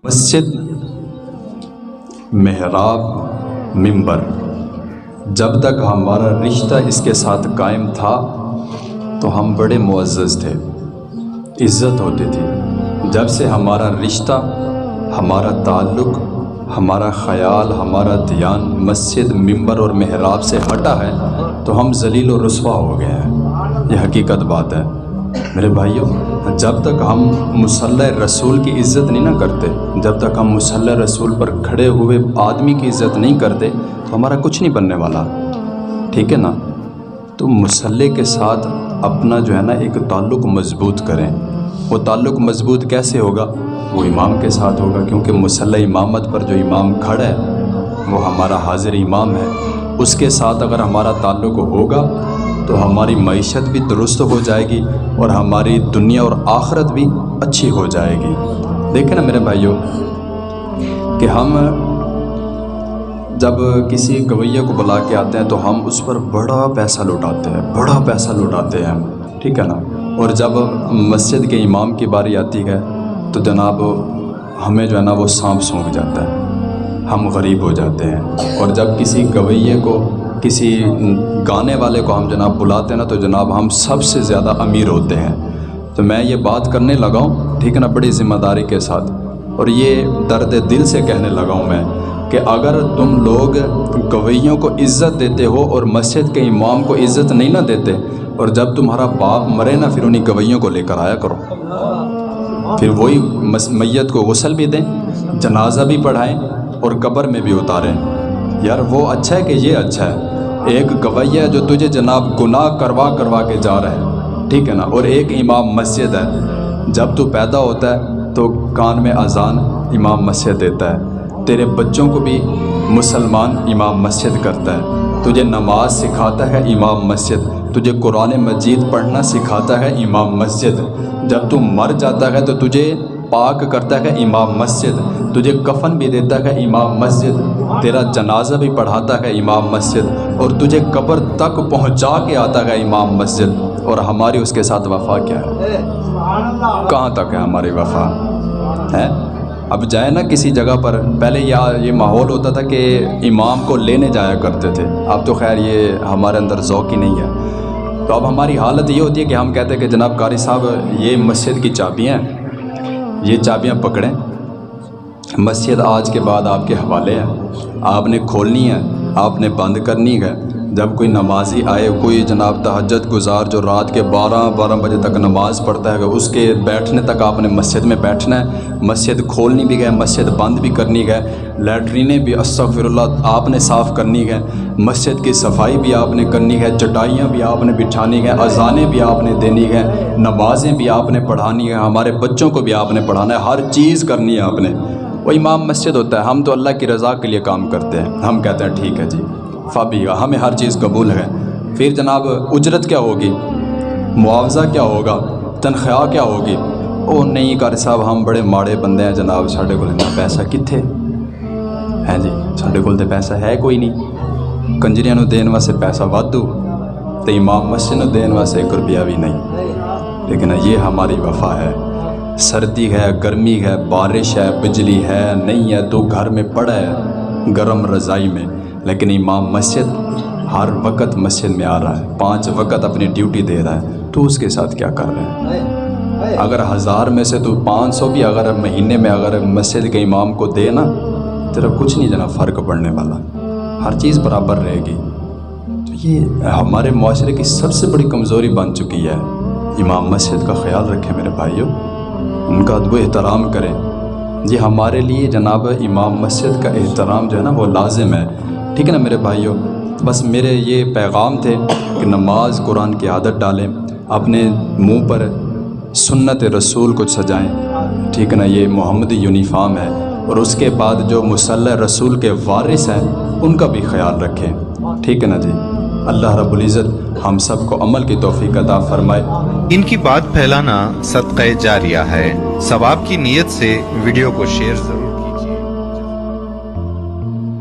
مسجد، محراب، منبر، جب تک ہمارا رشتہ اس کے ساتھ قائم تھا تو ہم بڑے معزز تھے، عزت ہوتی تھی۔ جب سے ہمارا رشتہ، ہمارا تعلق، ہمارا خیال، ہمارا دھیان مسجد، منبر اور محراب سے ہٹا ہے تو ہم ذلیل و رسوا ہو گئے ہیں۔ یہ حقیقت بات ہے میرے بھائیوں۔ جب تک ہم مصلی رسول کی عزت نہیں نہ کرتے، جب تک ہم مصلی رسول پر کھڑے ہوئے آدمی کی عزت نہیں کرتے تو ہمارا کچھ نہیں بننے والا، ٹھیک ہے نا؟ تو مصلی کے ساتھ اپنا جو ہے نا ایک تعلق مضبوط کریں۔ وہ تعلق مضبوط کیسے ہوگا؟ وہ امام کے ساتھ ہوگا، کیونکہ مصلی امامت پر جو امام کھڑا ہے وہ ہمارا حاضر امام ہے۔ اس کے ساتھ اگر ہمارا تعلق ہوگا تو ہماری معیشت بھی درست ہو جائے گی اور ہماری دنیا اور آخرت بھی اچھی ہو جائے گی۔ دیکھیں نا میرے بھائیوں کہ ہم جب کسی گویے کو بلا کے آتے ہیں تو ہم اس پر بڑا پیسہ لوٹاتے ہیں، بڑا پیسہ لوٹاتے ہیں ہم، ٹھیک ہے نا؟ اور جب مسجد کے امام کی باری آتی ہے تو جناب ہمیں جو ہے نا وہ سانپ سونپ جاتا ہے، ہم غریب ہو جاتے ہیں۔ اور جب کسی گویے کو، کسی گانے والے کو ہم جناب بلاتے ہیں نا تو جناب ہم سب سے زیادہ امیر ہوتے ہیں۔ تو میں یہ بات کرنے لگا ہوں، ٹھیک ہے نا، بڑی ذمہ داری کے ساتھ، اور یہ درد دل سے کہنے لگا ہوں میں کہ اگر تم لوگ گویوں کو عزت دیتے ہو اور مسجد کے امام کو عزت نہیں نہ دیتے، اور جب تمہارا باپ مرے نا پھر انہیں گویوں کو لے کر آیا کرو، پھر وہی میت کو غسل بھی دیں، جنازہ بھی پڑھائیں اور قبر میں بھی اتاریں۔ یار وہ اچھا ہے کہ یہ اچھا ہے؟ ایک گویہ جو تجھے جناب گناہ کروا کے جا رہا ہے، ٹھیک ہے نا، اور ایک امام مسجد ہے۔ جب تو پیدا ہوتا ہے تو کان میں اذان امام مسجد دیتا ہے، تیرے بچوں کو بھی مسلمان امام مسجد کرتا ہے، تجھے نماز سکھاتا ہے امام مسجد، تجھے قرآن مجید پڑھنا سکھاتا ہے امام مسجد، جب تو مر جاتا ہے تو تجھے پاک کرتا ہے امام مسجد، تجھے کفن بھی دیتا ہے امام مسجد، تیرا جنازہ بھی پڑھاتا ہے امام مسجد، اور تجھے قبر تک پہنچا کے آتا ہے امام مسجد۔ اور ہماری اس کے ساتھ وفا کیا ہے؟ کہاں تک ہے ہماری وفا ہے؟ اب جائے نا کسی جگہ پر، پہلے یہ ماحول ہوتا تھا کہ امام کو لینے جایا کرتے تھے، اب تو خیر یہ ہمارے اندر ذوق ہی نہیں ہے۔ تو اب ہماری حالت یہ ہوتی ہے کہ ہم کہتے ہیں کہ جناب قاری صاحب یہ مسجد کی چابیاں ہیں، یہ چابیاں پکڑیں، مسجد آج کے بعد آپ کے حوالے ہیں، آپ نے کھولنی ہے، آپ نے بند کرنی ہے۔ جب کوئی نمازی آئے، کوئی جناب تہجد گزار جو رات کے 12 بجے تک نماز پڑھتا ہے، اس کے بیٹھنے تک آپ نے مسجد میں بیٹھنا ہے، مسجد کھولنی بھی ہے، مسجد بند بھی کرنی ہے، لیٹرینیں بھی استغفراللہ آپ نے صاف کرنی ہے، مسجد کی صفائی بھی آپ نے کرنی ہے، چٹائیاں بھی آپ نے بچھانی ہے، اذانیں بھی آپ نے دینی ہے، نمازیں بھی آپ نے پڑھانی ہے، ہمارے بچوں کو بھی آپ نے پڑھانا ہے، ہر چیز کرنی ہے آپ نے۔ وہ امام مسجد ہوتا ہے، ہم تو اللہ کی رضا کے لیے کام کرتے ہیں، ہم کہتے ہیں ٹھیک ہے جی فابیگا، ہمیں ہر چیز قبول ہے۔ پھر جناب اجرت کیا ہوگی، معاوضہ کیا ہوگا، تنخواہ کیا ہوگی؟ او نہیں قاری صاحب ہم بڑے ماڑے بندے ہیں جناب، ساڈے کول اتنا پیسہ کتنے ہے جی، ساڈے کول تے پیسہ ہے کوئی نہیں، کنجریاں نو دین واسطے پیسہ وادو تے امام مسجد نو دین واسطے 1 روپیہ بھی نہیں۔ لیکن یہ ہماری وفا ہے، سردی ہے، گرمی ہے، بارش ہے، بجلی ہے نہیں ہے، تو گھر میں پڑا ہے گرم رضائی میں، لیکن امام مسجد ہر وقت مسجد میں آ رہا ہے، 5 وقت اپنی ڈیوٹی دے رہا ہے، تو اس کے ساتھ کیا کر رہے ہیں؟ اگر 1000 میں سے تو 500 بھی اگر مہینے میں اگر مسجد کے امام کو دے نا، تیرا کچھ نہیں جناب فرق پڑنے والا، ہر چیز برابر رہے گی۔ تو یہ ہمارے معاشرے کی سب سے بڑی کمزوری بن چکی ہے۔ امام مسجد کا خیال رکھیں میرے بھائیوں، ان کا ادب و احترام کریں۔ یہ ہمارے لیے جناب امام مسجد کا احترام جو ہے نا وہ لازم ہے، ٹھیک ہے نا میرے بھائیوں؟ بس میرے یہ پیغام تھے کہ نماز قرآن کی عادت ڈالیں، اپنے منہ پر سنت رسول کو سجائیں، ٹھیک ہے نا، یہ محمدی یونیفارم ہے، اور اس کے بعد جو مصلی رسول کے وارث ہیں ان کا بھی خیال رکھیں، ٹھیک ہے نا جی۔ اللہ رب العزت ہم سب کو عمل کی توفیق عطا فرمائے۔ ان کی بات پھیلانا صدقہ جاریہ ہے، ثواب کی نیت سے ویڈیو کو شیئر ضرور